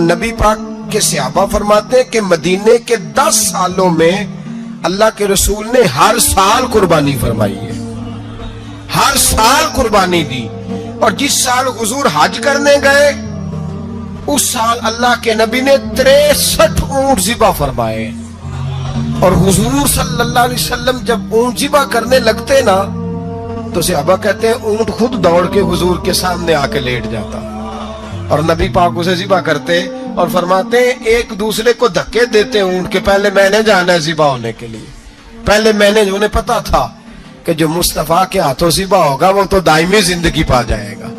نبی پاک کے صحابہ فرماتے ہیں کہ مدینے کے 10 سالوں میں اللہ کے رسول نے ہر سال قربانی فرمائی ہے، ہر سال قربانی دی. اور جس سال حضور حج کرنے گئے اس سال اللہ کے نبی نے 63 اونٹ ذبح فرمائے. اور حضور صلی اللہ علیہ وسلم جب اونٹ ذبح کرنے لگتے نا تو صحابہ کہتے ہیں اونٹ خود دوڑ کے حضور کے سامنے آ کے لیٹ جاتا اور نبی پاک اسے ذبح کرتے اور فرماتے ہیں ایک دوسرے کو دھکے دیتے اونٹ کے، پہلے میں نے جانا ہے ذبح ہونے کے لیے، پہلے میں نے، انہیں پتا تھا کہ جو مصطفیٰ کے ہاتھوں ذبح ہوگا وہ تو دائمی زندگی پا جائے گا،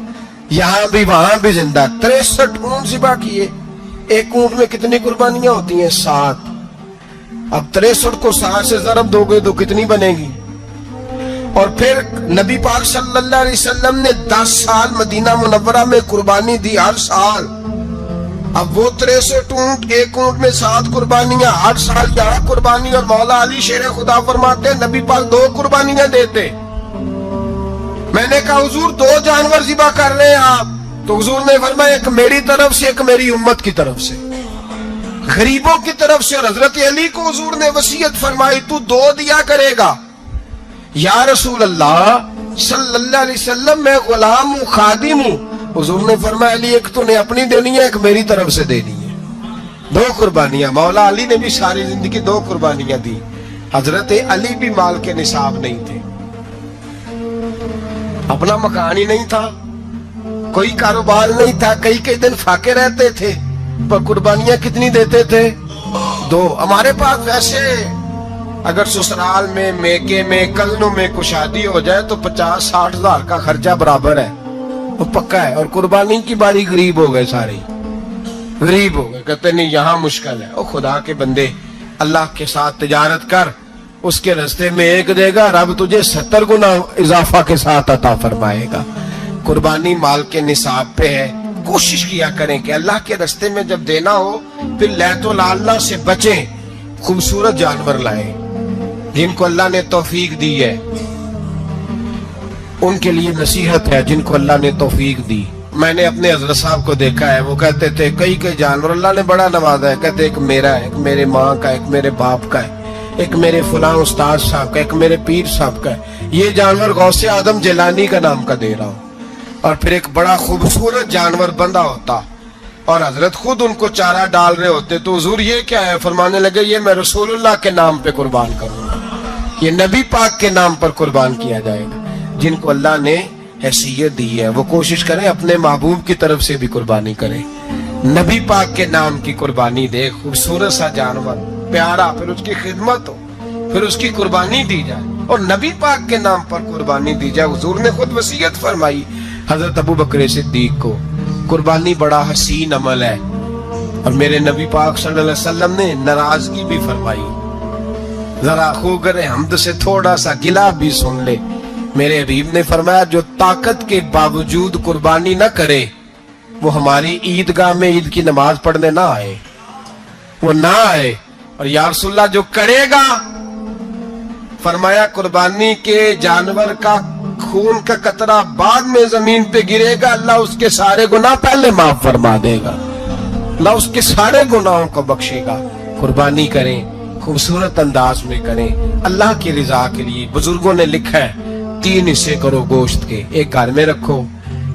یہاں بھی وہاں بھی زندہ. 63 اونٹ ذبح کیے. ایک اونٹ میں کتنی قربانیاں ہوتی ہیں؟ 7. اب 63 کو 7 سے ضرب دو گے تو کتنی بنے گی؟ اور پھر نبی پاک صلی اللہ علیہ وسلم نے 10 سال مدینہ منورہ میں قربانی دی، ہر سال. اب وہ 63 اونٹ، ایک اونٹ میں 7 قربانیاں، ہر سال 11 قربانی. اور مولا علی شیر خدا فرماتے ہیں نبی پاک 2 قربانیاں دیتے. میں نے کہا حضور 2 جانور ذبح کر رہے ہیں آپ؟ تو حضور نے فرمایا ایک میری طرف سے، ایک میری امت کی طرف سے، غریبوں کی طرف سے. اور حضرت علی کو حضور نے وصیت فرمائی تو 2 دیا کرے گا. یا رسول اللہ صلی اللہ علیہ وسلم میں غلام ہوں، خادم ہوں. حضور نے فرمایا علی ایک تو نے اپنی دینی ہے، ایک میری طرف سے دینی ہے. 2 قربانیاں. مولا علی نے بھی ساری زندگی 2 قربانیاں دی. حضرت علی بھی مال کے نصاب نہیں تھے، اپنا مکان ہی نہیں تھا، کوئی کاروبار نہیں تھا، کئی دن فاقے رہتے تھے، پر قربانیاں کتنی دیتے تھے؟ 2. ہمارے پاس ویسے اگر سسرال میں، میکے میں، کزنوں میں کوئی شادی ہو جائے تو 50-60 ہزار کا خرچہ برابر ہے، وہ پکا ہے. اور قربانی کی باری غریب ہو گئے، سارے غریب ہو گئے، کہتے نہیں یہاں مشکل ہے. او خدا کے بندے، اللہ کے ساتھ تجارت کر، اس کے رستے میں 1 دے گا، رب تجھے 70 گنا اضافہ کے ساتھ عطا فرمائے گا. قربانی مال کے نصاب پہ ہے. کوشش کیا کریں کہ اللہ کے رستے میں جب دینا ہو پھر لیت و لالہ سے بچیں، خوبصورت جانور لائیں. جن کو اللہ نے توفیق دی ہے ان کے لیے نصیحت ہے، جن کو اللہ نے توفیق دی. میں نے اپنے حضرت صاحب کو دیکھا ہے، وہ کہتے تھے کئی جانور اللہ نے بڑا نوازا ہے، کہتے ایک میرا ہے، ایک میرے ماں کا، ایک میرے باپ کا ہے، ایک میرے فلاں استاد صاحب کا، ایک میرے پیر صاحب کا ہے. یہ جانور غوث اعظم جیلانی کا نام کا دے رہا ہوں. اور پھر ایک بڑا خوبصورت جانور بندہ ہوتا اور حضرت خود ان کو چارہ ڈال رہے ہوتے تو حضور یہ کیا ہے؟ فرمانے لگے یہ میں رسول اللہ کے نام پہ قربان کروں گا، یہ نبی پاک کے نام پر قربان کیا جائے گا. جن کو اللہ نے حیثیت دی ہے وہ کوشش کریں اپنے محبوب کی طرف سے بھی قربانی کریں، نبی پاک کے نام کی قربانی دے. خوبصورت سا جانور پیارا، پھر اس کی خدمت ہو، پھر اس کی قربانی دی جائے اور نبی پاک کے نام پر قربانی دی جائے. حضور نے خود وصیت فرمائی حضرت ابو بکر صدیق کو، قربانی بڑا حسین عمل ہے. اور میرے نبی پاک صلی اللہ علیہ وسلم نے ناراضگی بھی فرمائی، ذرا خوگر حمد سے تھوڑا سا گلا بھی سن لے. میرے حبیب نے فرمایا جو طاقت کے باوجود قربانی نہ کرے وہ ہماری عیدگاہ میں عید کی نماز پڑھنے نہ آئے، وہ نہ آئے. اور یا رسول اللہ جو کرے گا، فرمایا قربانی کے جانور کا خون کا قطرہ بعد میں زمین پہ گرے گا، اللہ اس کے سارے گناہ پہلے معاف فرما دے گا، اللہ اس کے سارے گناہوں کو بخشے گا. قربانی کریں، خوبصورت انداز میں کریں، اللہ کی رضا کے لیے. بزرگوں نے لکھا ہے 3 حصے کرو گوشت کے، ایک گھر میں رکھو،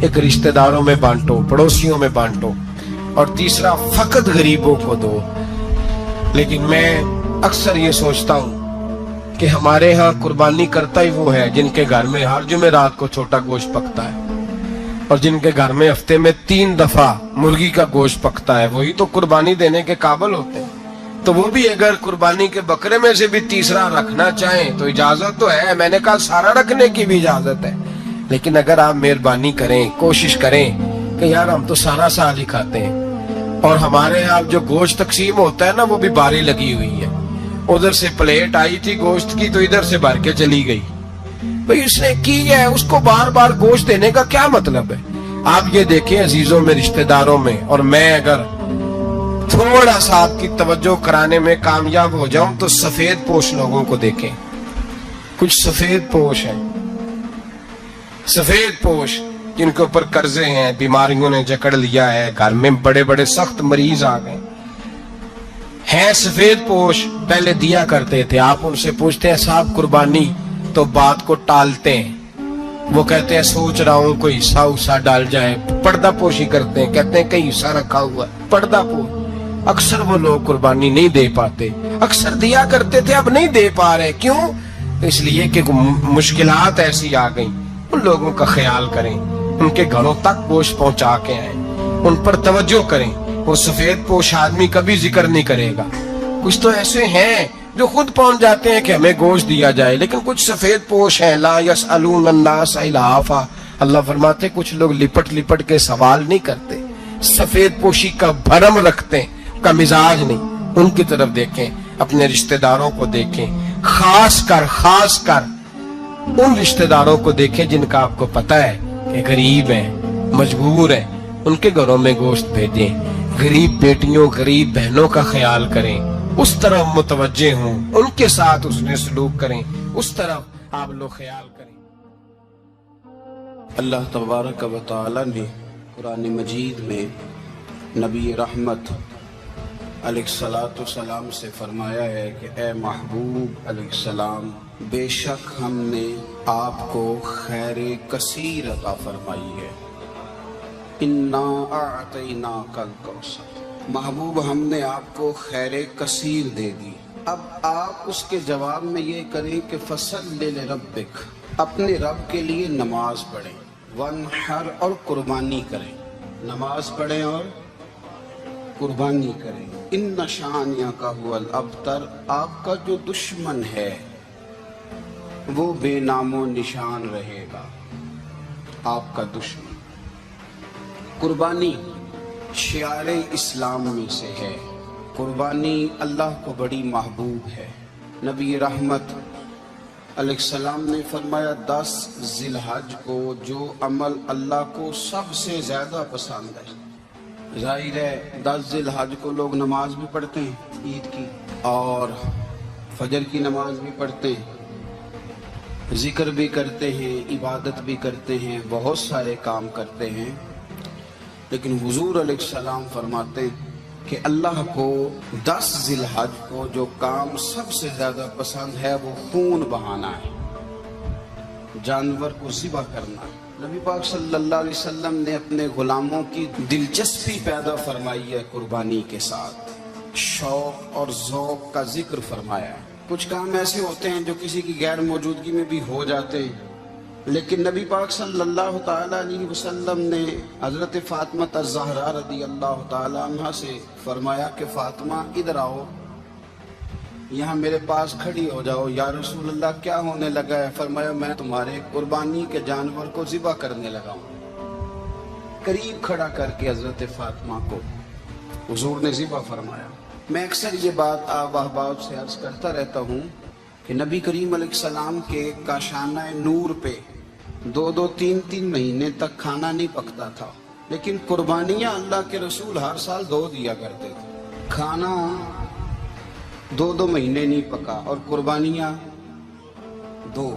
ایک رشتہ داروں میں بانٹو، پڑوسیوں میں بانٹو، اور تیسرا فقط غریبوں کو دو. لیکن میں اکثر یہ سوچتا ہوں کہ ہمارے ہاں قربانی کرتا ہی وہ ہے جن کے گھر میں ہر جمعرات کو چھوٹا گوشت پکتا ہے، اور جن کے گھر میں ہفتے میں 3 دفعہ مرغی کا گوشت پکتا ہے، وہی تو قربانی دینے کے قابل ہوتے ہیں. تو وہ بھی اگر قربانی کے بکرے میں سے بھی تیسرا رکھنا چاہیں تو اجازت تو ہے. میں نے کہا سارا رکھنے کی بھی اجازت ہے، لیکن اگر آپ مہربانی کریں، کوشش کریں کہ یار ہم تو سارا سال ہی کھاتے ہیں، اور ہمارے یہاں جو گوشت تقسیم ہوتا ہے نا وہ بھی باری لگی ہوئی ہے. ادھر سے پلیٹ آئی تھی گوشت کی تو ادھر سے بھر کے چلی گئی. بھئی اس نے کی ہے، اس کو بار بار گوشت دینے کا کیا مطلب ہے؟ آپ یہ دیکھیں عزیزوں میں، رشتہ داروں میں، اور میں اگر تھوڑا سا آپ کی توجہ کرانے میں کامیاب ہو جاؤں تو سفید پوش لوگوں کو دیکھیں. کچھ سفید پوش ہیں، سفید پوش جن کے اوپر قرضے ہیں, بیماریوں نے جکڑ لیا ہے, گھر میں بڑے بڑے سخت مریض آ گئے ہیں, سفید پوش پہلے دیا کرتے تھے. آپ ان سے پوچھتے ہیں صاحب قربانی, تو بات کو ٹالتے ہیں. وہ کہتے ہیں سوچ رہا ہوں کوئی حصہ ڈال جائے. پردہ پوشی کرتے ہیں, کہتے ہیں کئی حصہ رکھا ہوا ہے, پردہ پوش. اکثر وہ لوگ قربانی نہیں دے پاتے. اکثر دیا کرتے تھے, اب نہیں دے پا رہے. کیوں؟ اس لیے کہ مشکلات ایسی آ گئیں. ان لوگوں کا خیال کریں, ان کے گھروں تک گوشت پہنچا کے آئیں, ان پر توجہ کریں. وہ سفید پوش آدمی کبھی ذکر نہیں کرے گا. کچھ تو ایسے ہیں جو خود پہنچ جاتے ہیں کہ ہمیں گوشت دیا جائے, لیکن کچھ سفید پوش ہیں لا یسألون الناس الہافا. اللہ فرماتے کچھ لوگ لپٹ لپٹ کے سوال نہیں کرتے, سفید پوشی کا بھرم رکھتے ہیں, کا مزاج نہیں. ان کی طرف دیکھیں, اپنے رشتہ داروں کو دیکھیں, خاص کر ان رشتہ داروں کو دیکھیں جن کا آپ کو پتہ ہے کہ غریب ہیں, مجبور ہیں. ان کے گھروں میں گوشت بھیجیں. غریب بیٹیوں, غریب بہنوں کا خیال کریں, اس طرف متوجہ ہوں, ان کے ساتھ اس نے سلوک کریں, اس طرف آپ لوگ خیال کریں. اللہ تبارک و تعالی نے قرآن مجید میں نبی رحمت علیہ الصلاۃ والسلام سے فرمایا ہے کہ اے محبوب علیہ السلام, بے شک ہم نے آپ کو خیر کثیر عطا فرمائی ہے. انا اعطیناک الکوثر, محبوب ہم نے آپ کو خیر کثیر دے دی. اب آپ اس کے جواب میں یہ کریں کہ فصلی لربک, اپنے رب کے لیے نماز پڑھیں, وانحر اور قربانی کریں. نماز پڑھیں اور قربانی کریں. ان شانئک ھو الابتر, آپ کا جو دشمن ہے وہ بے نام و نشان رہے گا. آپ کا دشمن. قربانی شعار اسلام میں سے ہے. قربانی اللہ کو بڑی محبوب ہے. نبی رحمت علیہ السلام نے فرمایا 10 ذی الحج کو جو عمل اللہ کو سب سے زیادہ پسند ہے. ظاہر ہے 10 ذی الحج کو لوگ نماز بھی پڑھتے ہیں عید کی, اور فجر کی نماز بھی پڑھتے ہیں, ذکر بھی کرتے ہیں, عبادت بھی کرتے ہیں, بہت سارے کام کرتے ہیں. لیکن حضور علیہ السلام فرماتے ہیں کہ اللہ کو 10 ذی الحج کو جو کام سب سے زیادہ پسند ہے وہ خون بہانا ہے, جانور کو ذبح کرنا ہے. نبی پاک صلی اللہ علیہ وسلم نے اپنے غلاموں کی دلچسپی پیدا فرمائی ہے قربانی کے ساتھ, شوق اور ذوق کا ذکر فرمایا ہے. کچھ کام ایسے ہوتے ہیں جو کسی کی غیر موجودگی میں بھی ہو جاتے ہیں, لیکن نبی پاک صلی اللہ تعالی علیہ وسلم نے حضرت فاطمہ الزہرا رضی اللہ تعالی عنہ سے فرمایا کہ فاطمہ ادھر آؤ, یہاں میرے پاس کھڑی ہو جاؤ. یا رسول اللہ کیا ہونے لگا ہے؟ فرمایا میں تمہارے قربانی کے جانور کو ذبح کرنے لگا ہوں. قریب کھڑا کر کے حضرت فاطمہ کو حضور نے ذبح فرمایا. میں اکثر یہ بات آپ احباب سے عرض کرتا رہتا ہوں کہ نبی کریم علیہ السلام کے کاشانہ نور پہ 2 3 مہینے تک کھانا نہیں پکتا تھا, لیکن قربانیاں اللہ کے رسول ہر سال 2 دیا کرتے تھے. کھانا 2 مہینے نہیں پکا اور قربانیاں 2,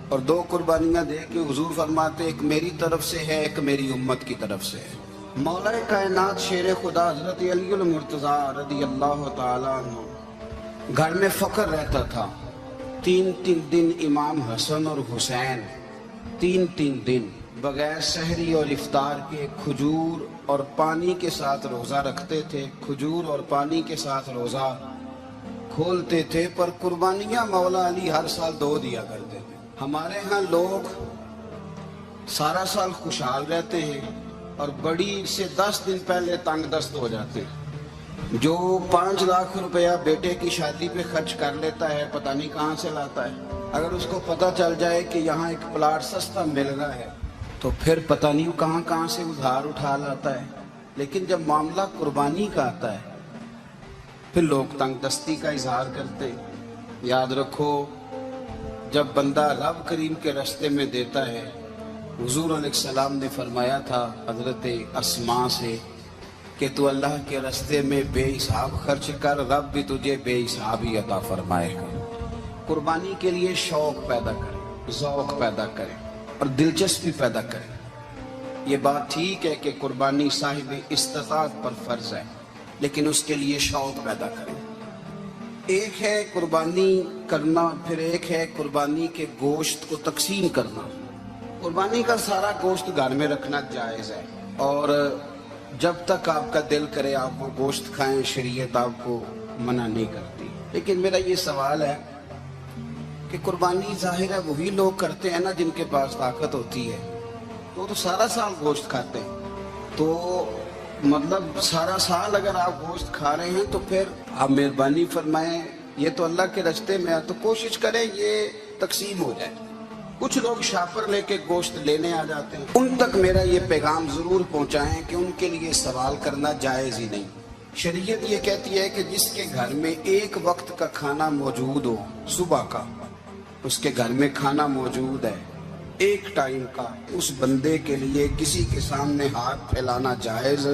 اور 2 قربانیاں دے کے حضور فرماتے ایک میری طرف سے ہے, ایک میری امت کی طرف سے ہے. مولا کائنات شیر خدا حضرت علی المرتضیٰ رضی اللہ تعالیٰ عنہ گھر میں فقر رہتا تھا. 3 دن امام حسن اور حسین 3 دن بغیر سحری اور افطار کے کھجور اور پانی کے ساتھ روزہ رکھتے تھے, کھجور اور پانی کے ساتھ روزہ کھولتے تھے, پر قربانیاں مولا علی ہر سال 2 دیا کرتے تھے. ہمارے ہاں لوگ سارا سال خوشحال رہتے ہیں اور بڑی سے 10 دن پہلے تنگ دست ہو جاتے ہیں. جو 5 لاکھ روپیہ بیٹے کی شادی پہ خرچ کر لیتا ہے پتہ نہیں کہاں سے لاتا ہے. اگر اس کو پتہ چل جائے کہ یہاں ایک پلاٹ سستا مل رہا ہے تو پھر پتہ نہیں کہاں سے ادھار اٹھا لاتا ہے. لیکن جب معاملہ قربانی کا آتا ہے پھر لوگ تنگ دستی کا اظہار کرتے. یاد رکھو جب بندہ رب کریم کے راستے میں دیتا ہے, حضور علیہ السلام نے فرمایا تھا حضرت اسماء سے کہ تو اللہ کے راستے میں بے حساب خرچ کر, رب بھی تجھے بے حساب ہی عطا فرمائے گا. قربانی کے لیے شوق پیدا کریں, ذوق پیدا کریں اور دلچسپی پیدا کریں. یہ بات ٹھیک ہے کہ قربانی صاحب استطاعت پر فرض ہے، لیکن اس کے لیے شوق پیدا کریں۔ ایک ہے قربانی کرنا، پھر ایک ہے قربانی کے گوشت کو تقسیم کرنا۔ قربانی کا سارا گوشت گھر میں رکھنا جائز ہے، اور جب تک آپ کا دل کرے آپ وہ گوشت کھائیں، شریعت آپ کو منع نہیں کرتی۔ لیکن میرا یہ سوال ہے کہ قربانی ظاہر ہے وہی لوگ کرتے ہیں نا جن کے پاس طاقت ہوتی ہے، تو سارا سال گوشت کھاتے ہیں، تو مطلب سارا سال اگر آپ گوشت کھا رہے ہیں تو پھر آپ مہربانی فرمائیں، یہ تو اللہ کے راستے میں ہے تو کوشش کریں یہ تقسیم ہو جائے۔ کچھ لوگ شاپر لے کے گوشت لینے آ جاتے ہیں، ان تک میرا یہ پیغام ضرور پہنچائیں کہ ان کے لیے سوال کرنا جائز ہی نہیں۔ شریعت یہ کہتی ہے کہ جس کے گھر میں ایک وقت کا کھانا موجود ہو، صبح کا اس کے گھر میں کھانا موجود ہے ایک ٹائم کا، اس بندے کے لیے کسی کے سامنے ہاتھ پھیلانا جائز۔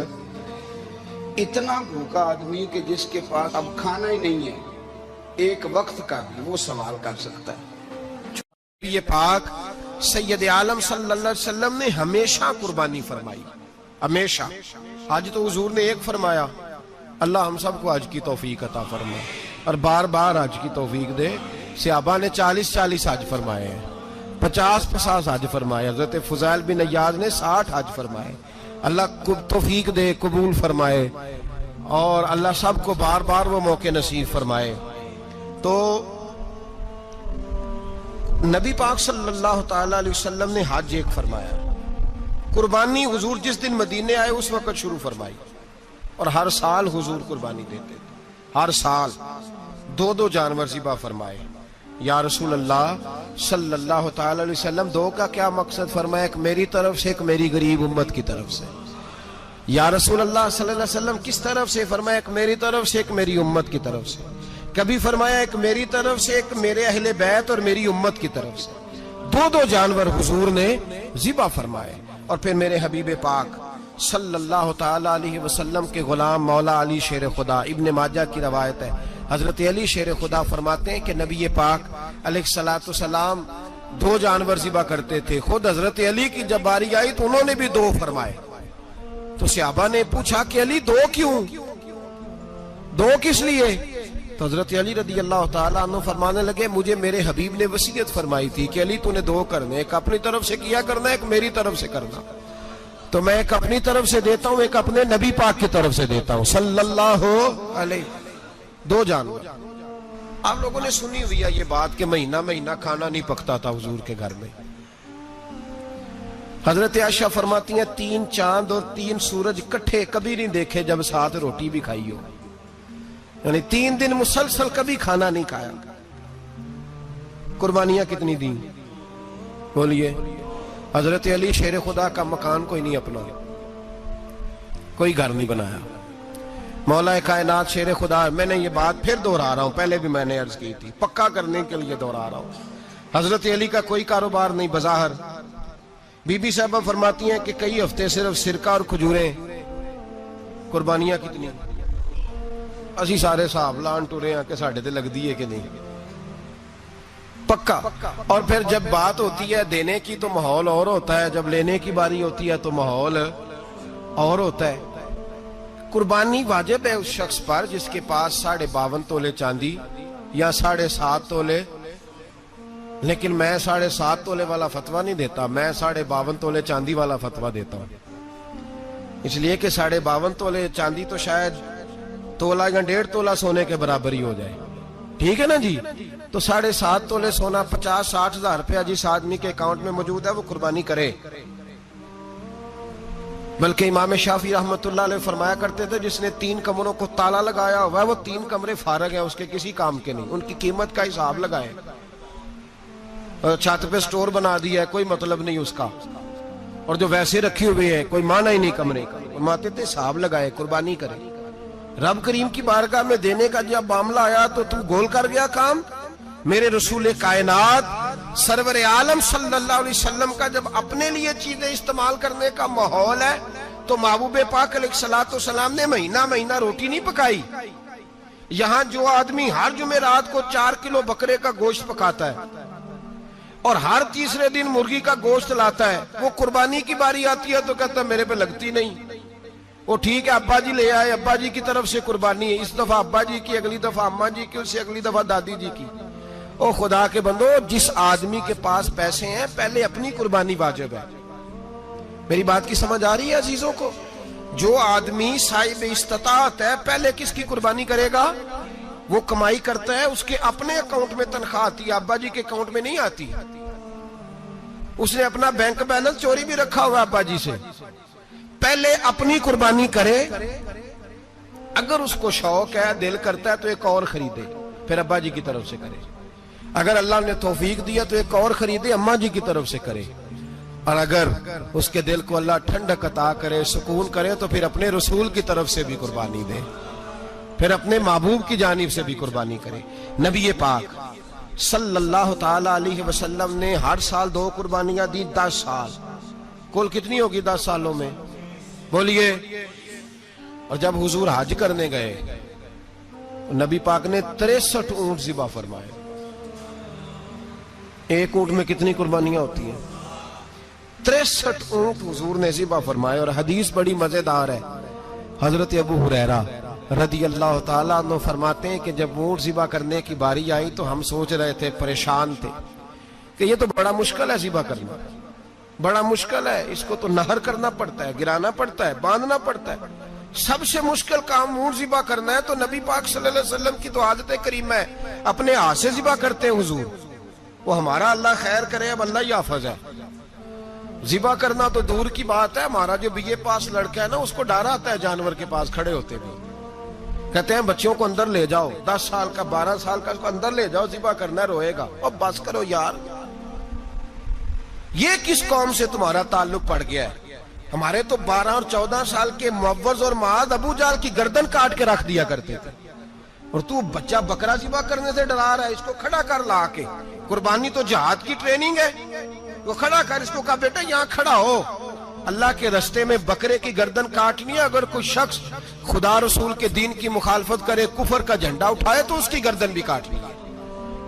اتنا بھوکا آدمی کہ جس کے پاس اب کھانا ہی نہیں ہے ایک وقت کا بھی، وہ سوال کر سکتا ہے۔ یہ پاک سید عالم صلی اللہ علیہ وسلم نے ہمیشہ قربانی فرمائی، ہمیشہ۔ آج تو حضور نے ایک فرمایا، اللہ ہم سب کو حج کی توفیق عطا فرمائے اور بار بار حج کی توفیق دے۔ صحابہ نے 40 حج فرمائے ہیں، 50 حج فرمائے، حضرت فضیل بن عیاض نے 60 حج فرمائے۔ اللہ کو توفیق دے، قبول فرمائے، اور اللہ سب کو بار بار وہ موقع نصیب فرمائے۔ تو نبی پاک صلی اللہ تعالی علیہ وسلم نے حج ایک فرمایا، قربانی حضور جس دن مدینے آئے اس وقت شروع فرمائی، اور ہر سال حضور قربانی دیتے تھے، ہر سال 2 جانور ذبح فرمائے۔ یا رسول اللہ صلی اللہ تعالی علیہ وسلم، 2 کا کیا مقصد فرمایا؟ ایک میری طرف سے، ایک میری غریب امت کی طرف سے۔ یا رسول اللہ صلی اللہ علیہ وسلم کس طرف سے فرمایا؟ ایک میری طرف سے، ایک میری امت کی طرف سے۔ کبھی فرمایا ایک میری طرف سے، ایک میرے اہل بیت اور میری امت کی طرف سے۔ 2 جانور حضور نے ذبح فرمائے، اور پھر میرے حبیب پاک صلی اللہ تعالی علیہ وسلم کے غلام مولا علی شیر خدا، ابن ماجہ کی روایت ہے، حضرت علی شیر خدا فرماتے ہیں کہ نبی پاک علیہ الصلوۃ والسلام 2 جانور ذبح کرتے تھے۔ خود حضرت علی کی جب باری آئی تو انہوں نے بھی 2 فرمائے۔ تو صحابہ نے پوچھا کہ علی 2 کیوں؟ 2 کس لیے؟ تو حضرت علی رضی اللہ تعالیٰ عنہ فرمانے لگے، مجھے میرے حبیب نے وصیت فرمائی تھی کہ علی تو نے 2 کرنے، ایک اپنی طرف سے کیا کرنا، ایک میری طرف سے کرنا۔ تو میں ایک اپنی طرف سے دیتا ہوں، ایک اپنے نبی پاک کی طرف سے دیتا ہوں صلی اللہ علیہ۔ 2 جانور۔ آپ لوگوں نے سنی ہوئی ہے یہ بات کہ مہینہ کھانا نہیں پکتا تھا حضور کے گھر میں۔ حضرت عائشہ فرماتی ہیں 3 چاند اور 3 سورج کٹھے کبھی نہیں دیکھے جب ساتھ روٹی بھی کھائی ہو، یعنی 3 دن مسلسل کبھی کھانا نہیں کھایا۔ قربانیاں کتنی دیں؟ بولیے۔ حضرت علی شیر خدا کا مکان کوئی نہیں اپنا، کوئی گھر نہیں بنایا۔ مولا کائنات شیر خدا، میں نے یہ بات پھر دہرا رہا ہوں، پہلے بھی میں نے عرض کی تھی، پکا کرنے کے لیے دہرا رہا ہوں۔ حضرت علی کا کوئی کاروبار نہیں بظاہر۔ بی بی صاحبہ فرماتی ہیں کہ کئی ہفتے صرف سرکہ اور کھجوریں۔ قربانیاں کتنی؟ اسی سارے صاحب لان ٹورے ہیں کہ ساڑھے تے لگ دیئے کہ نہیں، پکا۔ اور پھر جب بات ہوتی ہے دینے کی تو ماحول اور ہوتا ہے، جب لینے کی باری ہوتی ہے تو ماحول اور ہوتا ہے۔ قربانی واجب ہے اس شخص پر جس کے پاس 52.5 تولے چاندی یا 7.5 تولے، لیکن میں 7.5 تولے والا فتویٰ نہیں دیتا، میں 52.5 تولے چاندی والا فتویٰ دیتا ہوں، اس لیے کہ 52.5 تولے چاندی تو شاید تولہ یا 1.5 تولہ سونے کے برابر ہی ہو جائے، ٹھیک ہے نا جی؟ تو 7.5 تولے سونا 50-60 ہزار روپیہ جس آدمی کے اکاؤنٹ میں موجود ہے وہ قربانی کرے۔ بلکہ امام شافعی رحمت اللہ علیہ فرمایا کرتے تھے جس نے 3 کمروں کو تالا لگایا ہوا ہے وہ 3 کمرے فارغ ہیں، اس کے کسی کام کے نہیں، ان کی قیمت کا حساب لگائے۔ چھت پہ سٹور بنا دیا ہے، کوئی مطلب نہیں اس کا، اور جو ویسے رکھی ہوئے ہیں کوئی معنی ہی نہیں کمرے کا، فرماتے تھے حساب لگائے، قربانی کرے۔ رب کریم کی بارگاہ میں دینے کا جب معاملہ آیا تو تم گول کر گیا کام۔ میرے رسول کائنات سرور عالم صلی اللہ علیہ وسلم کا جب اپنے لیے چیزیں استعمال کرنے کا ماحول ہے تو محبوب پاک علیہ الصلوۃ والسلام نے مہینہ روٹی نہیں پکائی۔ یہاں جو آدمی ہر جمعرات کو 4 کلو بکرے کا گوشت پکاتا ہے اور ہر تیسرے دن مرغی کا گوشت لاتا ہے. وہ قربانی کی باری آتی ہے تو کہتا ہے میرے پہ لگتی نہیں. وہ ٹھیک ہے ابا جی لے آئے, ابا جی کی طرف سے قربانی ہے, اس دفعہ ابا جی کی, اگلی دفعہ اماں جی کی, اس سے اگلی دفعہ دادی جی کی. او خدا کے بندو, جس آدمی کے پاس پیسے ہیں پہلے اپنی قربانی واجب ہے. میری بات کی سمجھ آ رہی ہے عزیزوں کو؟ جو آدمی صاحب استطاعت ہے پہلے کس کی قربانی کرے گا؟ وہ کمائی کرتا ہے, اس کے اپنے اکاؤنٹ میں تنخواہ آتی ہے, ابا جی کے اکاؤنٹ میں نہیں آتی. اس نے اپنا بینک بیلنس چوری بھی رکھا ہوا ابا جی سے. پہلے اپنی قربانی کرے, اگر اس کو شوق ہے, دل کرتا ہے تو ایک اور خریدے, پھر ابا جی کی طرف سے کرے. اگر اللہ نے توفیق دیا تو ایک اور خریدے, اماں جی کی طرف سے کرے. اور اگر اس کے دل کو اللہ ٹھنڈک عطا کرے, سکون کرے, تو پھر اپنے رسول کی طرف سے بھی قربانی دے, پھر اپنے محبوب کی جانب سے بھی قربانی کرے. نبی پاک صلی اللہ تعالی علیہ وسلم نے ہر سال 2 قربانیاں دی, 10 سال. کل کتنی ہوگی 10 سالوں میں؟ بولیے. اور جب حضور حج کرنے گئے, نبی پاک نے 63 اونٹ ذبح فرمائے. ایک اونٹ میں کتنی قربانیاں ہوتی ہیں؟ 63 اونٹ حضور نے ذبح فرمائے. اور حدیث بڑی مزیدار ہے. حضرت ابو ہریرہ رضی اللہ تعالیٰ عنہ فرماتے ہیں کہ جب اونٹ ذبح کرنے کی باری آئی تو ہم سوچ رہے تھے, پریشان تھے کہ یہ تو بڑا مشکل ہے ذبح کرنا, بڑا مشکل ہے. اس کو تو نہر کرنا پڑتا ہے, گرانا پڑتا ہے, باندھنا پڑتا ہے. سب سے مشکل کام اونٹ ذبح کرنا ہے. تو نبی پاک صلی اللہ علیہ وسلم کی تو عادت کریمہ ہے, اپنے ہاتھ سے ذبح کرتے ہیں حضور. وہ ہمارا اللہ خیر کرے, اب اللہ ہی حافظ ہے. ذبح کرنا تو دور کی بات ہے. ہمارا جو بی اے پاس لڑکا ہے نا, اس کو ڈر آتا ہے جانور کے پاس کھڑے ہوتے بھی. کہتے ہیں بچوں کو اندر لے جاؤ, 10 سال کا 12 سال کا, اس کو اندر لے جاؤ, ذبح کرنا ہے, روئے گا. اور بس کرو یار, یہ کس قوم سے تمہارا تعلق پڑ گیا ہے؟ ہمارے تو 12 اور 14 سال کے معوذ اور معاذ ابو جہل کی گردن کاٹ کے رکھ دیا کرتے تھے. اور تو بچہ بکرا ذبح کرنے سے ڈرا رہا ہے. اس کو کھڑا کر لا کے. قربانی تو جہاد کی ٹریننگ ہے. وہ کھڑا کر, اس کو کہا بیٹا یہاں کھڑا ہو, اللہ کے رستے میں بکرے کی گردن کاٹنی ہے. اگر کوئی شخص خدا رسول کے دین کی مخالفت کرے, کفر کا جھنڈا اٹھائے, تو اس کی گردن بھی کاٹنی ہے.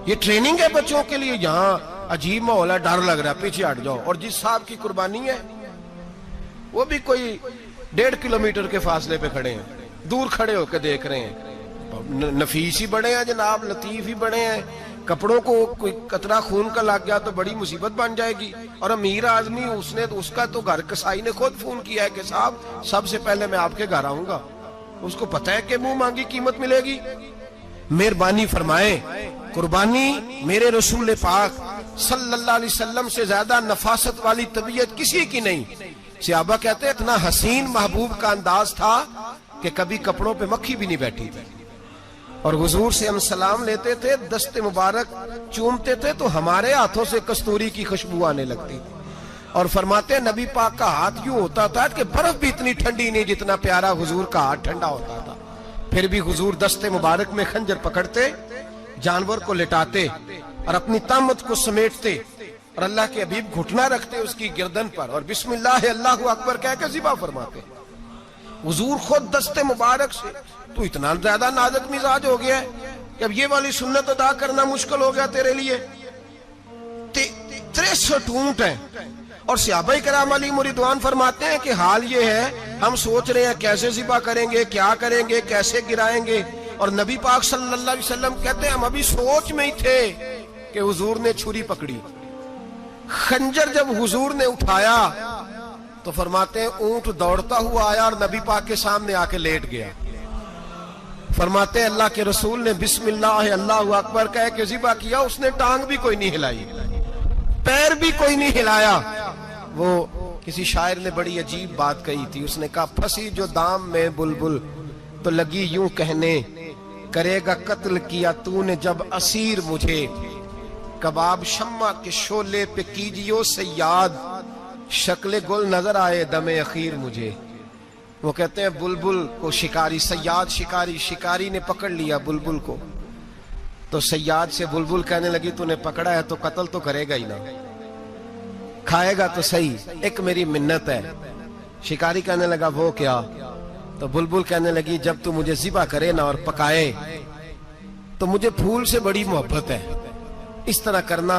یہ ٹریننگ ہے بچوں کے لیے. یہاں عجیب ماحول ہے, ڈر لگ رہا ہے, پیچھے ہٹ جاؤ. اور جس صاحب کی قربانی ہے وہ بھی کوئی 1.5 کلومیٹر کے فاصلے پہ کھڑے ہیں, دور کھڑے ہو کے دیکھ رہے ہیں. نفیس ہی بڑے ہیں جناب, لطیف ہی بڑے ہیں. کپڑوں کو کوئی قطرہ خون کا لگ گیا تو بڑی مصیبت بن جائے گی. اور امیر آدمی, اس کا تو گھر کسائی نے خود فون کیا ہے کہ صاحب سب سے پہلے میں آپ کے گھر آؤں گا. اس کو پتہ ہے کہ منہ مانگی قیمت ملے گی. مہربانی فرمائیں, قربانی میرے رسول پاک صلی اللہ علیہ وسلم سے زیادہ نفاست والی طبیعت کسی کی نہیں. صحابہ کہتے ہیں اتنا حسین محبوب کا انداز تھا کہ کبھی کپڑوں پہ مکھی بھی نہیں بیٹھی تھی. اور حضور سے ہم سلام لیتے تھے, دست مبارک چومتے تھے تو ہمارے ہاتھوں سے کستوری کی خوشبو آنے لگتی تھی. اور فرماتے ہیں نبی پاک کا ہاتھ یوں ہوتا تھا کہ برف بھی اتنی ٹھنڈی نہیں جتنا پیارا حضور کا ہاتھ ٹھنڈا ہوتا تھا. پھر بھی حضور دست مبارک میں خنجر پکڑتے, جانور کو لٹاتے اور اپنی طامت کو سمیٹتے, اور اللہ کے حبیب گھٹنا رکھتے اس کی گردن پر, اور بسم اللہ اللہ اکبر کہہ کے ذبح فرماتے. حضور خود دست مبارک سے. تو اتنا زیادہ نازک مزاج ہو گیا ہے کہ اب یہ والی سنت ادا کرنا مشکل ہو گیا تیرے لیے. 63 اونٹ ہیں. اور صحابہ کرام علیہم رضوان فرماتے ہیں کہ حال یہ ہے, ہم سوچ رہے ہیں کیسے ذبح کریں گے, کیا کریں گے, کیسے گرائیں گے. اور نبی پاک صلی اللہ علیہ وسلم کہتے ہیں ہم ابھی سوچ میں ہی تھے کہ حضور نے چھری پکڑی. خنجر جب حضور نے اٹھایا تو فرماتے ہیں اونٹ دوڑتا ہوا آیا اور نبی پاک کے سامنے آ کے لیٹ گیا. فرماتے ہیں اللہ کے رسول نے بسم اللہ اللہ اکبر کہہ کے ذبح کیا. اس نے ٹانگ بھی کوئی نہیں ہلائی, پیر بھی کوئی نہیں ہلایا. وہ کسی شاعر نے بڑی عجیب بات کہی تھی. اس نے کہا پھنسی جو دام میں بلبل تو لگی یوں کہنے, کرے گا قتل کیا تو نے جب اسیر مجھے, کباب شمع کے شعلے پہ کیجیو سیاد, شکل گل نظر آئے دم اخیر مجھے. وہ کہتے ہیں بلبل کو شکاری, صیاد شکاری, شکاری نے پکڑ لیا بلبل کو, تو صیاد سے بلبل کہنے لگی تو نے پکڑا ہے تو قتل تو کرے گا ہی نا, کھائے گا تو صحیح, ایک میری منت ہے. شکاری کہنے لگا وہ کیا؟ تو بلبل کہنے لگی جب تو مجھے ذبح کرے نا اور پکائے تو مجھے پھول سے بڑی محبت ہے, اس طرح کرنا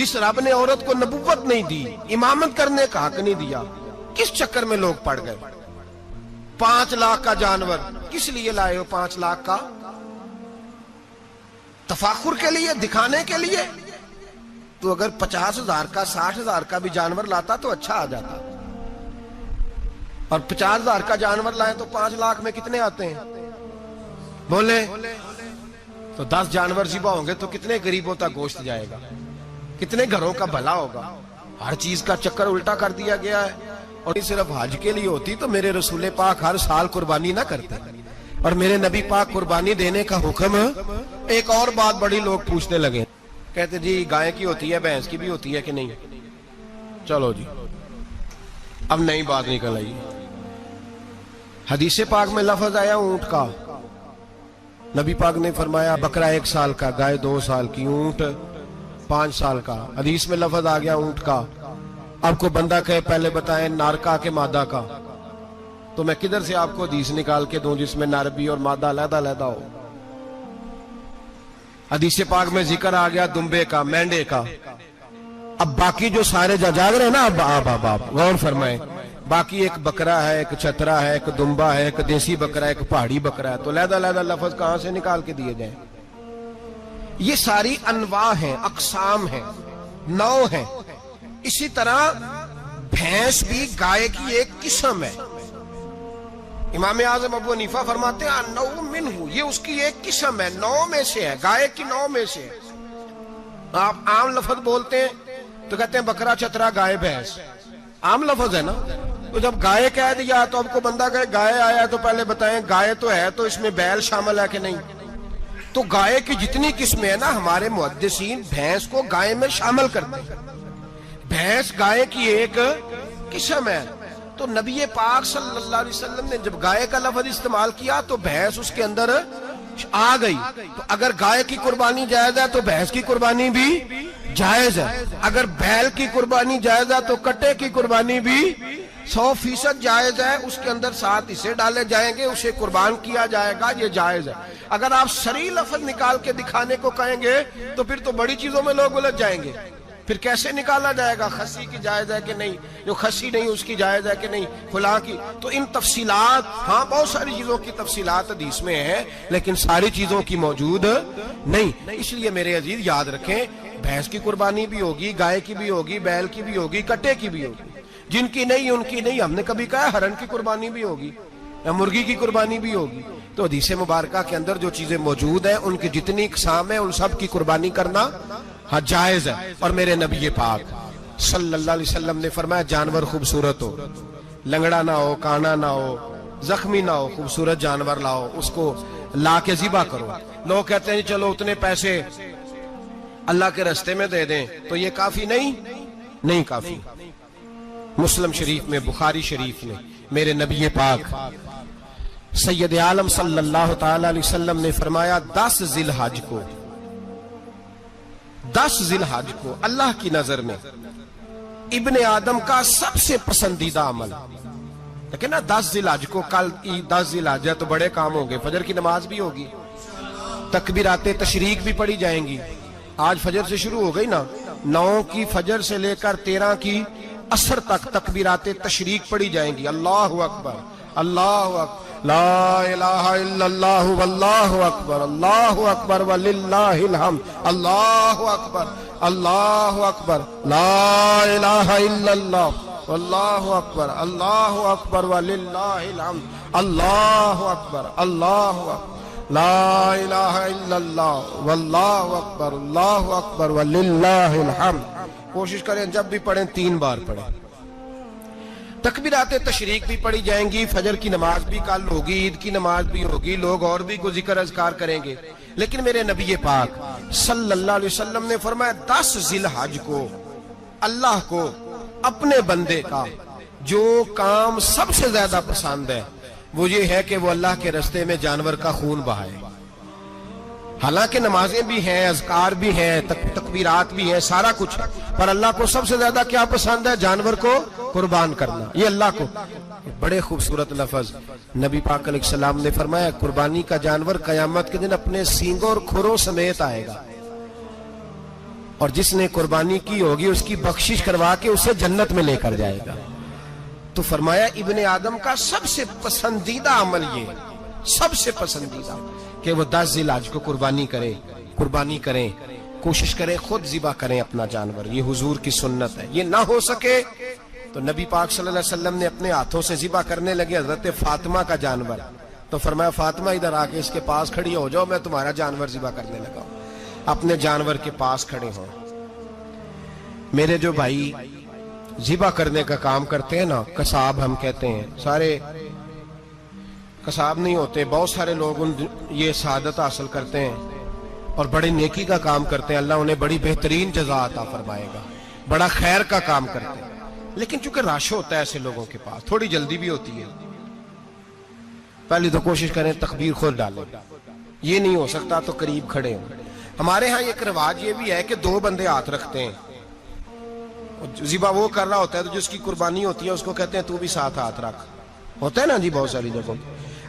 جس رب نے عورت کو نبوت نہیں دی، امامت کرنے کا حق نہیں دیا، کس چکر میں لوگ پڑ گئے؟ 5 لاکھ کا جانور کس لیے لائے ہو؟ 5 لاکھ کا تفاخر کے لیے، دکھانے کے لیے؟ تو اگر 50,000 کا 60,000 کا بھی جانور لاتا تو اچھا آ جاتا، اور 50,000 کا جانور لائے تو 5 لاکھ میں کتنے آتے ہیں بولے؟ تو 10 جانور ذبح ہوں گے تو کتنے غریبوں تک گوشت جائے گا، کتنے گھروں کا بھلا ہوگا؟ ہر چیز کا چکر الٹا کر دیا گیا ہے۔ اور یہ صرف حج کے لیے ہوتی تو میرے رسول پاک ہر سال قربانی نہ کرتے، اور میرے نبی پاک قربانی دینے کا حکم۔ ایک اور بات بڑی لوگ پوچھنے لگے، کہتے جی گائے کی ہوتی ہے، بھینس کی بھی ہوتی ہے کہ نہیں؟ چلو جی اب نئی بات نکل آئی، حدیث پاک میں لفظ آیا اونٹ کا، نبی پاک نے فرمایا بکرا 1 سال کا، گائے 2 سال کی، اونٹ 5 سال کا۔ حدیث میں لفظ آ گیا اونٹ کا۔ آپ کو بندہ کہے پہلے بتائیں نر کا کہ مادہ کا، تو میں کدھر سے آپ کو حدیث نکال کے دوں جس میں نر بھی اور مادہ علیحدہ علیحدہ ہو؟ حدیث پاک میں ذکر آ گیا دمبے کا، مینڈے کا۔ اب باقی جو سارے جاگ رہے ہیں نا، اب غور فرمائیں، باقی ایک بکرا ہے، ایک چترا ہے، ایک دمبا ہے، ایک دیسی بکرا ہے، ایک پہاڑی بکرا ہے، تو علیحدہ علیحدہ لفظ کہاں سے نکال کے دیے جائیں؟ یہ ساری انواع ہیں، اقسام ہیں، نوع ہیں۔ اسی طرح بھینس بھی گائے کی ایک قسم ہے۔ امام اعظم ابو حنیفہ فرماتے ہیں النوع منہ، یہ اس کی ایک قسم ہے، نوع میں سے ہے، گائے کی نوع میں سے ہے۔ آپ عام لفظ بولتے ہیں تو کہتے ہیں بکرا چترا گائے بھینس، عام لفظ ہے نا۔ تو جب گائے کہہ دیا تو اب کو بندہ کہے گائے آیا تو پہلے بتائیں گائے تو ہے تو اس میں بیل شامل ہے کہ نہیں؟ تو گائے کی جتنی قسمیں ہیں نا، ہمارے محدثین بھینس کو گائے میں شامل کرتے ہیں، بھینس گائے کی ایک قسم ہے۔ تو نبی پاک صلی اللہ علیہ وسلم نے جب گائے کا لفظ استعمال کیا تو بھینس اس کے اندر آ گئی۔ تو اگر گائے کی قربانی جائز ہے تو بھینس کی قربانی بھی جائز ہے، اگر بیل کی قربانی جائز ہے تو کٹے کی قربانی بھی 100% جائز ہے۔ اس کے اندر 7 حصے ڈالے جائیں گے، اسے قربان کیا جائے گا، یہ جائز ہے۔ اگر آپ صریح لفظ نکال کے دکھانے کو کہیں گے تو پھر تو بڑی چیزوں میں لوگ الجھ جائیں گے۔ پھر کیسے نکالا جائے گا خسی کی جائز ہے کہ نہیں، جو خسی نہیں اس کی جائز ہے کہ نہیں، فلاں کی؟ تو ان تفصیلات، ہاں بہت ساری چیزوں کی تفصیلات حدیث میں ہیں لیکن ساری چیزوں کی موجود نہیں۔ اس لیے میرے عزیز یاد رکھیں، بھینس کی قربانی بھی ہوگی، گائے کی بھی ہوگی، بیل کی بھی ہوگی، کٹے کی بھی ہوگی، جن کی نہیں ان کی نہیں۔ ہم نے کبھی کہا ہرن کی قربانی بھی ہوگی یا مرغی کی قربانی بھی ہوگی؟ تو حدیث مبارکہ کے اندر جو چیزیں موجود ہیں ان کی جتنی اقسام ہیں ان سب کی قربانی کرنا ہاں جائز ہے۔ اور میرے نبی پاک صلی اللہ علیہ وسلم نے فرمایا جانور خوبصورت ہو، لنگڑا نہ ہو، کانا نہ ہو، زخمی نہ ہو، خوبصورت جانور لاؤ، اس کو لا کے ذبح کرو۔ لوگ کہتے ہیں چلو اتنے پیسے اللہ کے راستے میں دے دیں، تو یہ کافی نہیں کافی۔ مسلم شریف میں، بخاری شریف میں میرے نبی پاک سید عالم صلی اللہ تعالی علیہ وسلم نے فرمایا 10 ذی الحج کو اللہ کی نظر میں ابن آدم کا سب سے پسندیدہ عمل، لیکن نا 10 ذی الحج کو، کل 10 ذی الحج ہے تو بڑے کام ہوں گے، فجر کی نماز بھی ہوگی، تکبیرات تشریق بھی پڑھی جائیں گی۔ آج فجر سے شروع ہو گئی نا، 9 کی فجر سے لے کر 13 کی عصر تک تکبیرات تشریق پڑھی جائیں گی۔ اللہ اکبر، اللہ اکبر، لا الہ الا اللہ واللہ اکبر، اللہ اکبر وللہ الحمد، اللہ اکبر، اللہ اکبر، لا الہ الا اللہ واللہ اکبر، اللہ اکبر وللہ الحمد، اللہ اکبر، اللہ اکبر، لا الہ الا اللہ واللہ اکبر، اللہ اکبر وللہ الحمد۔ کوشش کریں جب بھی پڑھیں 3 بار پڑھیں۔ تکبیرات تشریق بھی پڑھی جائیں گی، فجر کی نماز بھی کل ہوگی، عید کی نماز بھی ہوگی، لوگ اور بھی کو ذکر اذکار کریں گے۔ لیکن میرے نبی پاک صلی اللہ علیہ وسلم نے فرمایا 10 ذی الحج کو اللہ کو اپنے بندے کا جو کام سب سے زیادہ پسند ہے وہ یہ ہے کہ وہ اللہ کے راستے میں جانور کا خون بہائے۔ حالانکہ نمازیں بھی ہیں، اذکار بھی ہیں، تکبیرات بھی ہیں، سارا کچھ ہے، پر اللہ کو سب سے زیادہ کیا پسند ہے؟ جانور کو قربان کرنا۔ یہ اللہ کو بڑے خوبصورت لفظ نبی پاک علیہ السلام نے فرمایا قربانی کا جانور قیامت کے دن اپنے سینگوں اور کھروں سمیت آئے گا۔ اور جس نے قربانی کی ہوگی اس کی بخشش کروا کے اسے جنت میں لے کر جائے گا۔ تو فرمایا ابن آدم کا سب سے پسندیدہ عمل یہ، سب سے پسندیدہ، کہ وہ 10 ذی الحج کو قربانی کریں، کوشش کریں خود ذبح کریں اپنا جانور۔ یہ حضور کی سنت ہے۔ یہ نہ ہو سکے تو نبی پاک صلی اللہ علیہ وسلم نے اپنے ہاتھوں سے ذبح کرنے لگے حضرت فاطمہ کا جانور۔ تو فرمایا فاطمہ ادھر آ کے اس کے پاس کھڑی ہو جاؤ، میں تمہارا جانور ذبح کرنے لگا ہوں۔ اپنے جانور کے پاس کھڑے ہوں۔ میرے جو بھائی ذبح کرنے کا کام کرتے ہیں نا، قصاب ہم کہتے ہیں، سارے قصاب نہیں ہوتے، بہت سارے لوگ یہ سعادت حاصل کرتے ہیں اور بڑی نیکی کا کام کرتے ہیں، اللہ انہیں بڑی بہترین جزا عطا فرمائے گا، بڑا خیر کا کام کرتے ہیں۔ لیکن چونکہ رش ہوتا ہے ایسے لوگوں کے پاس، تھوڑی جلدی بھی ہوتی ہے، پہلی تو کوشش کریں تکبیر خود ڈالیں، یہ نہیں ہو سکتا تو قریب کھڑے ہوں۔ ہمارے ہاں ایک رواج یہ بھی ہے کہ 2 بندے ہاتھ رکھتے ہیں، ذبح وہ کر رہا ہوتا ہے تو جس کی قربانی ہوتی ہے اس کو کہتے ہیں تو بھی ساتھ ہاتھ رکھ، ہوتا ہے نا جی بہت ساری جگہوں۔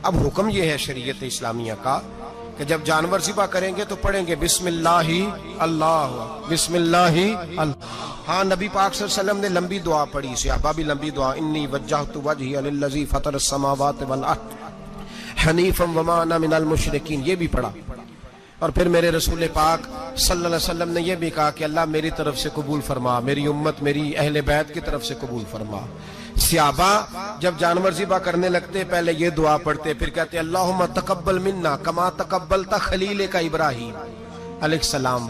اب حکم یہ ہے شریعت اسلامیہ کا کہ جب جانور ذبح کریں گے تو پڑھیں گے بسم اللہ اللہ، بسم اللہ اللہ۔ ہاں نبی پاک صلی اللہ علیہ وسلم نے لمبی دعا پڑھی، صحابہ بھی لمبی دعا، انی وجہت وجہی للذی فطر السماوات والارض حنیفا وما انا من المشرکین، یہ بھی پڑھا۔ اور پھر میرے رسول پاک صلی اللہ علیہ وسلم نے یہ بھی کہا کہ اللہ میری طرف سے قبول فرما، میری امت، میری اہل بیت کی طرف سے قبول فرما۔ صحابہ جب جانور ذبح کرنے لگتے پہلے یہ دعا پڑھتے، پھر کہتے اللہم تقبل منا کما تقبلتا خلیل کا ابراہیم علیہ السلام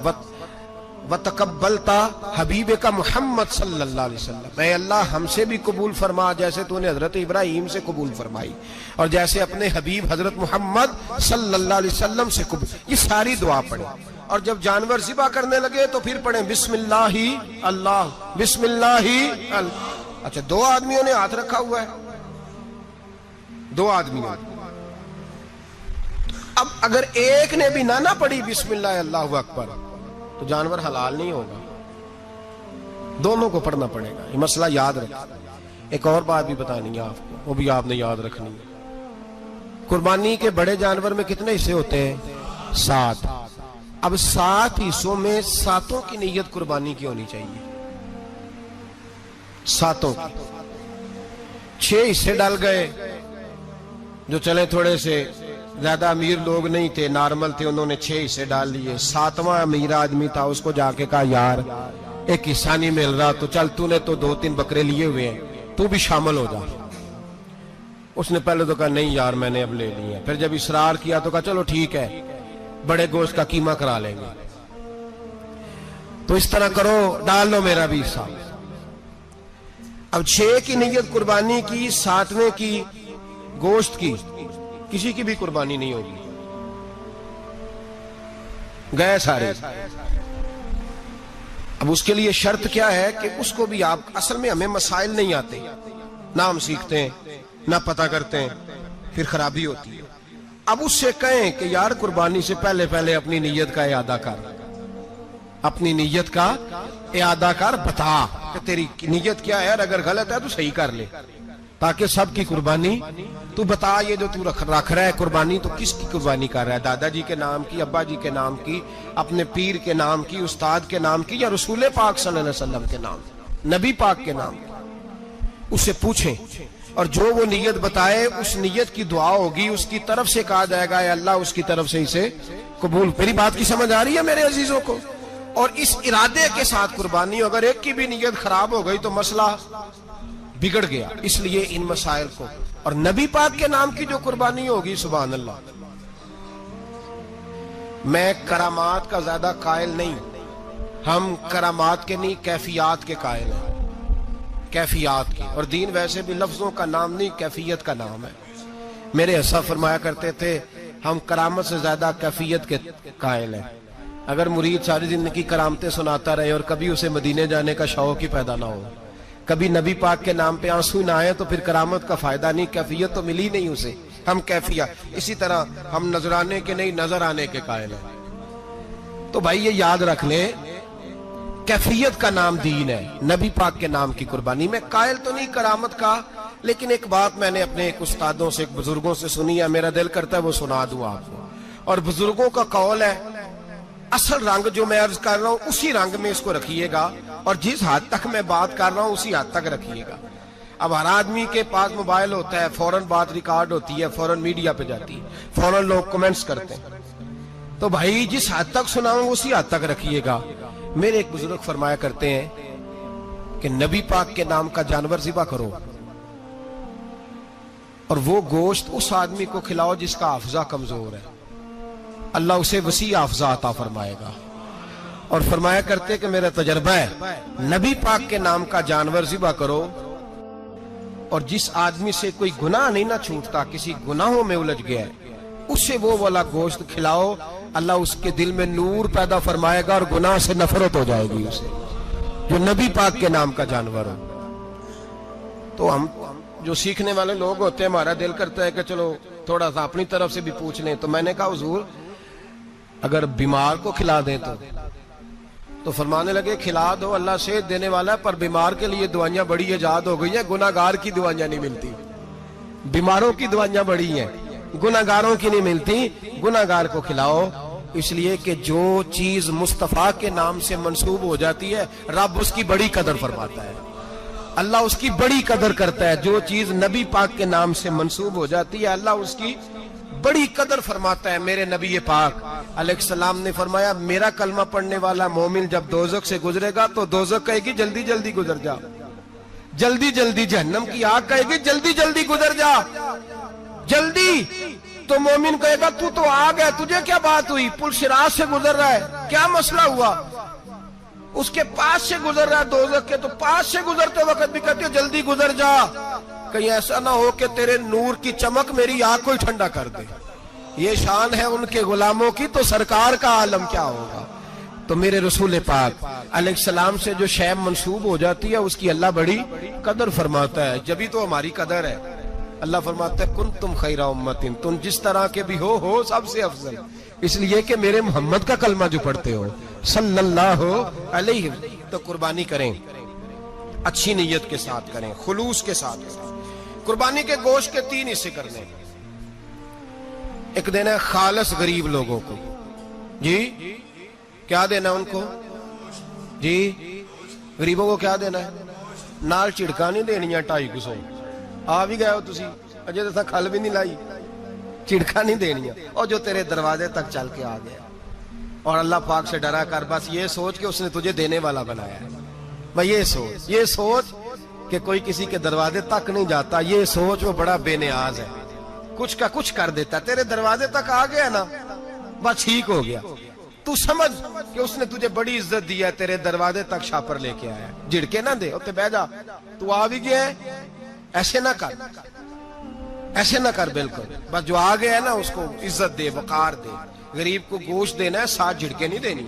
وتقبلتا حبیب کا محمد صلی اللہ علیہ وسلم، اے اللہ ہم سے بھی قبول فرما جیسے تو نے حضرت ابراہیم سے قبول فرمائی اور جیسے اپنے حبیب حضرت محمد صلی اللہ علیہ وسلم سے قبول۔ یہ ساری دعا پڑھیں اور جب جانور ذبح کرنے لگے تو پھر پڑھیں بسم اللہ اللہ، بسم اللہ اللہ۔ اچھا 2 آدمیوں نے ہاتھ رکھا ہوا ہے، 2 آدمیوں، اب اگر ایک نے بھی نہ پڑھی بسم اللہ اللہ اکبر تو جانور حلال نہیں ہوگا، دونوں کو پڑھنا پڑے گا۔ یہ مسئلہ یاد رکھیں۔ ایک اور بات بھی بتانی ہے آپ کو، وہ بھی آپ نے یاد رکھنی ہے۔ قربانی کے بڑے جانور میں کتنے حصے ہوتے ہیں؟ 7۔ اب 7 حصوں میں 7 کی نیت قربانی کی ہونی چاہیے، 7 کی۔ 6 حصے ڈال گئے، جو چلے تھوڑے سے زیادہ امیر لوگ نہیں تھے، نارمل تھے، انہوں نے 6 حصے ڈال لیے۔ 7واں امیر آدمی تھا، اس کو جا کے کہا یار ایک حصہ نہیں مل رہا تو چل تو نے تو 2-3 بکرے لیے ہوئے ہیں، تو بھی شامل ہو جا۔ اس نے پہلے تو کہا نہیں یار میں نے اب لے لی ہے، پھر جب اصرار کیا تو کہا چلو ٹھیک ہے بڑے گوشت کا قیمہ کرا لیں گے۔ تو اس طرح کرو، ڈال لو میرا بھی حصہ۔ اب 6 کی نیت قربانی کی، 7ویں کی گوشت کی، کسی کی بھی قربانی نہیں ہوگی، گئے سارے۔ اب اس کے لیے شرط کیا ہے کہ اس کو بھی آپ، اصل میں ہمیں مسائل نہیں آتے، نہ ہم سیکھتے ہیں نہ پتہ کرتے ہیں، پھر خرابی ہوتی ہے۔ اب اس سے کہیں کہ یار قربانی سے پہلے اپنی نیت کا اعادہ کر، اپنی نیت کا اعادہ کر، بتا کہ تیری نیت کیا ہے، اگر غلط ہے تو صحیح کر لے، تاکہ سب کی قربانی تو بتا۔ یہ جو تو رکھ رہا ہے قربانی، تو کس کی قربانی کر رہا ہے؟ دادا جی کے نام کی، ابا جی کے نام کی، اپنے پیر کے نام کی، استاد کے نام کی، یا رسول پاک صلی اللہ علیہ وسلم کے نام، نبی پاک کے نام کی؟ اس سے پوچھیں، اور جو وہ نیت بتائے اس نیت کی دعا ہوگی، اس کی طرف سے کہا جائے گا اے اللہ اس کی طرف سے اسے قبول۔ میری بات کی سمجھ آ رہی ہے میرے عزیزوں کو؟ اور اس ارادے کے ساتھ قربانی، اگر ایک کی بھی نیت خراب ہو گئی تو مسئلہ بگڑ گیا۔ اس لیے ان مسائل کو، اور نبی پاک کے نام کی جو قربانی ہوگی، سبحان اللہ، میں کرامات کا زیادہ قائل نہیں، ہم کرامات کے نہیں کیفیات کے قائل ہیں، کیفیات کی۔ اور دین ویسے بھی لفظوں کا نام نہیں، کیفیت کا نام ہے۔ میرے اسا فرمایا کرتے تھے ہم کرامت سے زیادہ کیفیت کے قائل ہیں۔ اگر مرید ساری زندگی کرامتیں سناتا رہے اور کبھی اسے مدینے جانے کا شوق ہی پیدا نہ ہو، کبھی نبی پاک کے نام پہ آنسو نہ آئے، تو پھر کرامت کا فائدہ نہیں، کیفیت تو ملی نہیں اسے، ہم کیفیت۔ اسی طرح ہم نظرانے کے نہیں نظر آنے کے قائل ہیں۔ تو بھائی یہ یاد رکھ لیں، کیفیت کا نام دین ہے، نبی پاک کے نام کی قربانی۔ میں قائل تو نہیں کرامت کا، لیکن ایک بات میں نے اپنے ایک استادوں سے، ایک بزرگوں سے سنی ہے، میرا دل کرتا ہے وہ سنا دوں آپ کو۔ اور بزرگوں کا قول ہے اصل رنگ جو میں عرض کر رہا ہوں اسی رنگ میں اس کو رکھیے گا، اور جس حد تک میں بات کر رہا ہوں اسی حد تک رکھیے گا۔ اب ہر آدمی کے پاس موبائل ہوتا ہے، فوراً بات ریکارڈ ہوتی ہے، فوراً میڈیا پہ جاتی ہے، فوراً لوگ کمنٹس کرتے ہیں، تو بھائی جس حد تک سناؤں اسی حد تک رکھیے گا۔ میرے ایک بزرگ فرمایا کرتے ہیں کہ نبی پاک کے نام کا جانور ذبح کرو اور وہ گوشت اس آدمی کو کھلاؤ جس کا حافظہ کمزور ہے، اللہ اسے وسیع حافظہ عطا فرمائے گا۔ اور فرمایا کرتے کہ میرا تجربہ ہے، نبی پاک کے نام کا جانور ذبح کرو، اور جس آدمی سے کوئی گناہ نہیں نہ چھوٹتا، کسی گناہوں میں الجھ گیا ہے، اسے وہ والا گوشت کھلاؤ، اللہ اس کے دل میں نور پیدا فرمائے گا اور گناہ سے نفرت ہو جائے گی اسے، جو نبی پاک کے نام کا جانور ہو۔ تو ہم جو سیکھنے والے لوگ ہوتے ہیں، ہمارا دل کرتا ہے کہ چلو تھوڑا سا اپنی طرف سے بھی پوچھ لیں، تو میں نے کہا حضور اگر بیمار کو کھلا دیں تو فرمانے لگے کھلا دو، اللہ صحت دینے والا ہے، پر بیمار کے لیے دوائیاں بڑی ایجاد ہو گئی ہیں، گناہگار کی دوائیاں نہیں ملتی، بیماروں کی دوائیاں بڑی ہیں، گناہگاروں کی نہیں ملتی، گناہگار کو کھلاؤ، اس لیے کہ جو چیز مصطفیٰ کے نام سے منسوب ہو جاتی ہے رب اس کی بڑی قدر فرماتا ہے، اللہ اس کی بڑی قدر کرتا ہے۔ جو چیز نبی پاک کے نام سے منسوب ہو جاتی ہے اللہ اس کی بڑی قدر فرماتا ہے۔ میرے نبی پاک علیہ السلام نے فرمایا میرا کلمہ پڑھنے والا مومن جب دوزخ سے گزرے گا تو دوزخ کہے گی جلدی جلدی گزر جا، جلدی جلدی، جہنم کی آگ کہے گی جلدی جلدی گزر جا، جلدی، تو مومن کہے گا تو آگ ہے، تجھے کیا بات ہوئی، پل صراط سے گزر رہا ہے، کیا مسئلہ ہوا، اس کے پاس سے گزر رہا ہے دوزخ کے، تو پاس سے گزرتے وقت بھی کہتے ہو جلدی گزر جا، کہیں ایسا نہ ہو کہ تیرے نور کی چمک میری آنکھ کو ہی ٹھنڈا کر دے۔ یہ شان ہے ان کے غلاموں کی، تو سرکار کا عالم کیا ہوگا۔ تو میرے رسول پاک علیہ السلام سے جو شے منسوب ہو جاتی ہے اس کی اللہ بڑی قدر فرماتا ہے، جبھی تو ہماری قدر ہے۔ اللہ فرماتا ہے کنتم خیر امت، تم جس طرح کے بھی ہو سب سے افضل، اس لیے کہ میرے محمد کا کلمہ جو پڑھتے ہو صلی اللہ علیہ وسلم۔ تو قربانی کریں، اچھی نیت کے ساتھ کریں، خلوص کے ساتھ کریں۔ قربانی کے گوشت کے 3 حصے کرنے، ایک دینا ہے خالص غریب لوگوں کو، جی کیا دینا ہے ان کو، جی غریبوں کو کیا دینا ہے، نال چڑکا نہیں دینی ہے 250 آ بھی گئے ہو تسی اجے تو کھل بھی نہیں لائی، چڑکا نہیں دینی ہے، اور جو تیرے دروازے تک چل کے آ گیا، اور اللہ پاک سے ڈرا کر بس یہ سوچ کہ اس نے تجھے دینے والا بنایا ہے، بھائی یہ سوچ کہ کوئی کسی کے دروازے تک نہیں جاتا، یہ سوچ وہ بڑا بے نیاز ہے، کچھ کا کچھ کر دیتا، تیرے دروازے تک آ گیا نا بس ٹھیک ہو گیا، تو سمجھ کہ اس نے تجھے بڑی عزت دی ہے، تیرے دروازے تک شاپر لے کے آیا ہے، جھڑکے نہ دے، اوتے بیٹھ جا، تو آ بھی گیا ہے، ایسے نہ کر، ایسے نہ کر، بالکل بس جو آ گیا ہے نا اس کو عزت دے، وقار دے۔ غریب کو گوشت دینا ہے، 7 جھڑکے نہیں دینی،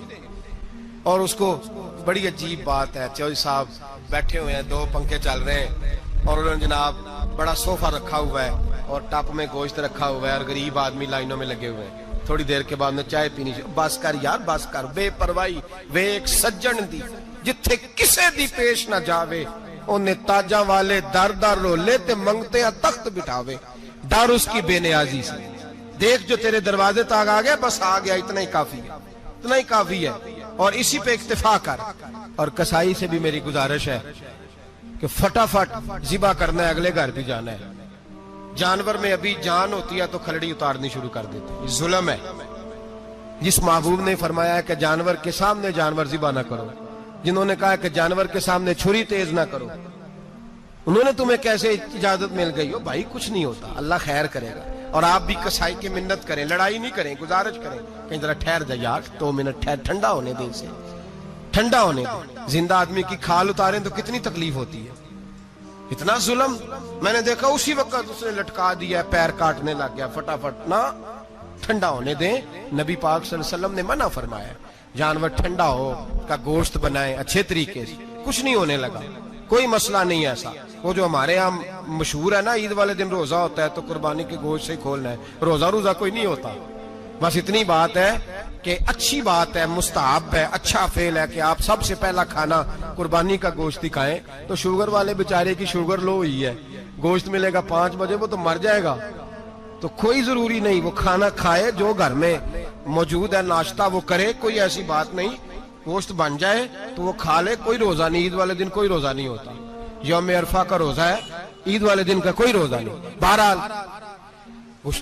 اور اس کو بڑی عجیب بات ہے، چودھری صاحب بیٹھے ہوئے ہیں، 2 پنکھے چل رہے ہیں، اور انہوں نے جناب بڑا صوفہ رکھا ہوا ہے اور ٹپ میں گوشت رکھا ہوا ہے، اور غریب آدمی لائنوں میں لگے ہوئے ہیں، تھوڑی دیر کے بعد میں چائے پینی، بس کر یار بس کر، بے پرواہی وے ایک سجن دی جتھے کسے دی پیش نہ جاوے، انہیں تاجاں والے در در رولے تے منگتے ہیں تخت بٹھاوے، ڈر اس کی بے نیازی سے، دیکھ جو تیرے دروازے تک آ گیا بس آ گیا، اتنا ہی کافی ہے، اتنا ہی کافی ہے، اور اسی پہ اکتفا کر۔ اور کسائی سے بھی میری گزارش ہے کہ فٹافٹ ذبح کرنا ہے، اگلے گھر بھی جانا ہے، جانور میں ابھی جان ہوتی ہے تو کھلڑی اتارنی شروع کر دیتے ہیں، ظلم ہے۔ جس محبوب نے فرمایا ہے کہ جانور کے سامنے جانور ذبح نہ کرو، جنہوں نے کہا کہ جانور کے سامنے چھری تیز نہ کرو، انہوں نے تمہیں کیسے اجازت مل گئی ہو؟ بھائی کچھ نہیں ہوتا، اللہ خیر کرے گا۔ اور آپ بھی کسائی کی منت کریں، لڑائی نہیں کریں، گزارش کریں کہ ذرا ٹھہر جا یار، 2 منٹ ٹھہر، ٹھنڈا ہونے دے، اسے ٹھنڈا ہونے دے۔ زندہ آدمی کی کھال اتاریں تو کتنی تکلیف ہوتی ہے، اتنا ظلم میں نے دیکھا، اسی وقت اس نے لٹکا دیا، پیر کاٹنے لگ گیا، فٹافٹ نہ، ٹھنڈا ہونے دیں۔ نبی پاک صلی اللہ علیہ وسلم نے منع فرمایا جانور ٹھنڈا ہو کا گوشت بنائیں اچھے طریقے سے، کچھ نہیں ہونے لگا، کوئی مسئلہ نہیں ایسا۔ وہ جو ہمارے ہاں مشہور ہے نا، عید والے دن روزہ ہوتا ہے تو قربانی کے گوشت سے کھولنا ہے، روزہ کوئی نہیں ہوتا، بس اتنی بات ہے کہ اچھی بات ہے، مستحب ہے، اچھا فعل ہے کہ آپ سب سے پہلا کھانا قربانی کا گوشت دکھائیں۔ تو شوگر والے بیچارے کی شوگر لو ہوئی ہے، گوشت ملے گا 5 بجے، وہ تو مر جائے گا، تو کوئی ضروری نہیں، وہ کھانا کھائے جو گھر میں موجود ہے ناشتہ وہ کرے, کوئی ایسی بات نہیں, گوشت بن جائے تو وہ کھا لے, کوئی روزہ نہیں, عید والے دن کوئی روزہ نہیں ہوتا, یوم عرفہ کا روزہ ہے, عید والے دن کا کوئی روزہ نہیں. بہرحال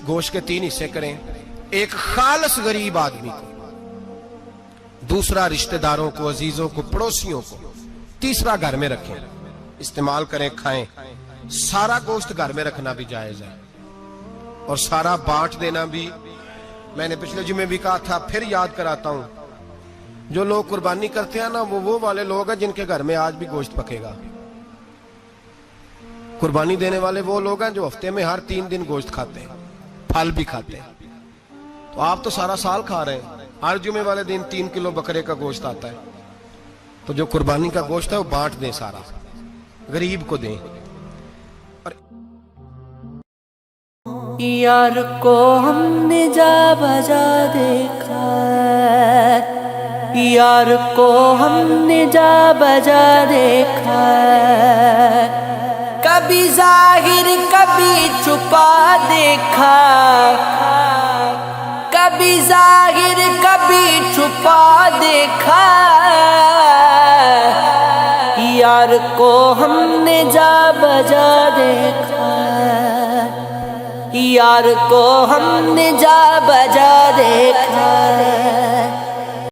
گوشت کے 3 حصے کریں, ایک خالص غریب آدمی کو, دوسرا رشتہ داروں کو, عزیزوں کو, پڑوسیوں کو, تیسرا گھر میں رکھیں, استعمال کریں, کھائیں. سارا گوشت گھر میں رکھنا بھی جائز ہے, اور سارا بانٹ دینا بھی. میں نے پچھلے جمعے بھی کہا تھا, پھر یاد کراتا ہوں, جو لوگ قربانی کرتے ہیں نا, وہ والے لوگ ہیں جن کے گھر میں آج بھی گوشت پکے گا. قربانی دینے والے وہ لوگ ہیں جو ہفتے میں ہر 3 دن گوشت کھاتے ہیں, پھل بھی کھاتے ہیں. تو آپ تو سارا سال کھا رہے ہیں, ہر جمعے والے دن 3 کلو بکرے کا گوشت آتا ہے. تو جو قربانی کا گوشت ہے وہ بانٹ دیں, سارا غریب کو دیں. یار کو ہم نے جا بجا دیکھا, یار کو ہم نے جا بجا دیکھا, کبھی ظاہر کبھی چھپا دیکھا, کبھی ظاہر کبھی چھپا دیکھا. یار کو ہم نے جا بجا دیکھا, یار کو ہم نے جا بجا دیکھا.